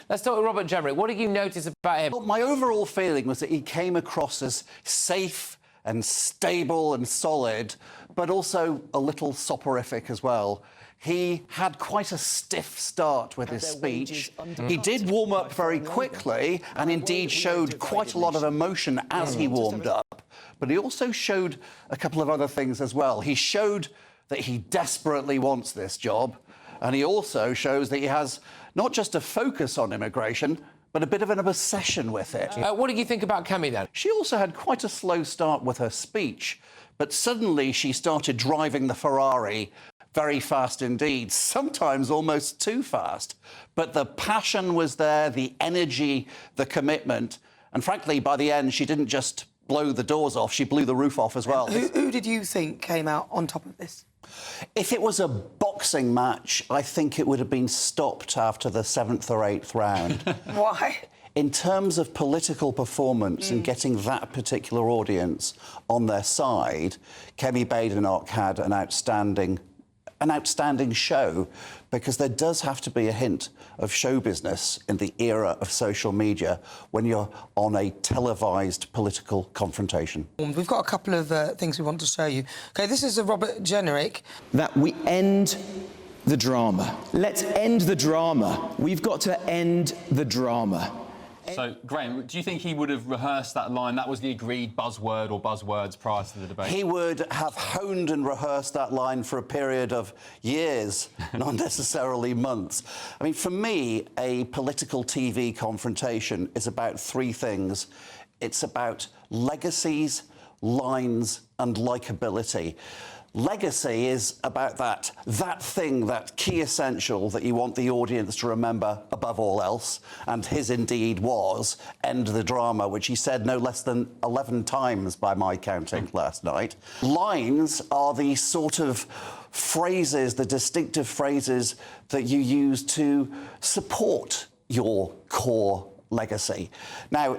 Let's talk with Robert Jenrick. What did you notice about him? Well, my overall feeling was that he came across as safe and stable and solid, but also a little soporific as well. He had quite a stiff start with his speech. He did warm up very quickly and indeed showed quite a lot of emotion as he warmed up. But he also showed a couple of other things as well. He showed that he desperately wants this job, and he also shows that he has not just a focus on immigration, but a bit of an obsession with it. What did you think about Kemi, then? She also had quite a slow start with her speech, but suddenly she started driving the Ferrari very fast indeed, sometimes almost too fast. But the passion was there, the energy, the commitment, and frankly, by the end, she didn't just blow the doors off, she blew the roof off as well. Who did you think came out on top of this? If it was a boxing match, I think it would have been stopped after the 7th or 8th round. Why? In terms of political performance and getting that particular audience on their side, Kemi Badenoch had an outstanding show, because there does have to be a hint of show business in the era of social media when you're on a televised political confrontation. We've got a couple of things we want to show you. OK, this is a Robert Jenrick. That we end the drama. Let's end the drama. We've got to end the drama. So, Graham, do you think he would have rehearsed that line? That was the agreed buzzword or buzzwords prior to the debate? He would have honed and rehearsed that line for a period of years, not necessarily months. I mean, for me, a political TV confrontation is about three things. It's about legacies, lines and likeability. Legacy is about that thing, that key essential that you want the audience to remember above all else, and his indeed was end the drama, which he said no less than 11 times by my counting last night. Lines are the sort of phrases, the distinctive phrases that you use to support your core legacy. Now,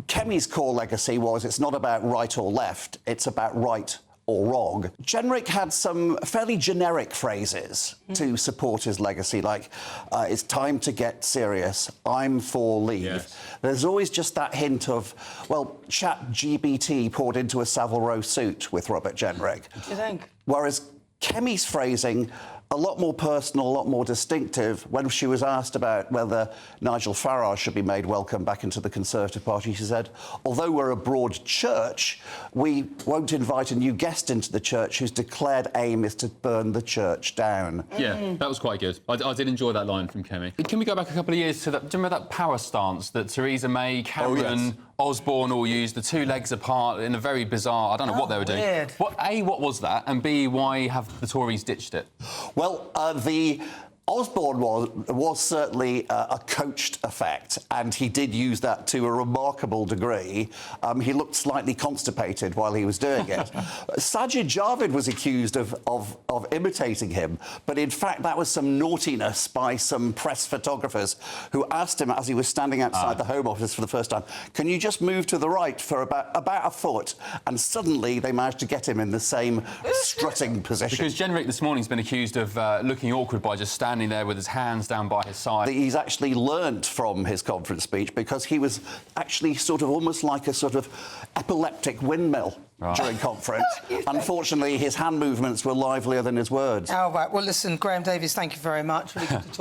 Kemi's core legacy was it's not about right or left, it's about right or wrong. Jenrick had some fairly generic phrases to support his legacy, like, it's time to get serious, I'm for leave. Yes. There's always just that hint of, well, ChatGPT poured into a Savile Row suit with Robert Jenrick. What do you think? Whereas Kemi's phrasing, a lot more personal, a lot more distinctive. When she was asked about whether Nigel Farage should be made welcome back into the Conservative Party, she said, although we're a broad church, we won't invite a new guest into the church whose declared aim is to burn the church down. Yeah, that was quite good. I did enjoy that line from Kemi. Can we go back a couple of years to that? Do you remember that power stance that Theresa May, Cameron, Osborne all used, the two legs apart in a very bizarre... I don't know what they were doing. Weird. What was that? And B, why have the Tories ditched it? Well, the Osborne was certainly a coached effect, and he did use that to a remarkable degree. He looked slightly constipated while he was doing it. Sajid Javid was accused of imitating him, but in fact that was some naughtiness by some press photographers who asked him as he was standing outside the Home Office for the first time, can you just move to the right for about a foot? And suddenly they managed to get him in the same strutting position. Because Jenrick this morning's been accused of looking awkward by just standing there with his hands down by his side. He's actually learnt from his conference speech, because he was actually sort of almost like a sort of epileptic windmill during conference. Unfortunately, his hand movements were livelier than his words. All right. Well, listen, Graham Davies, thank you very much. Really good to talk.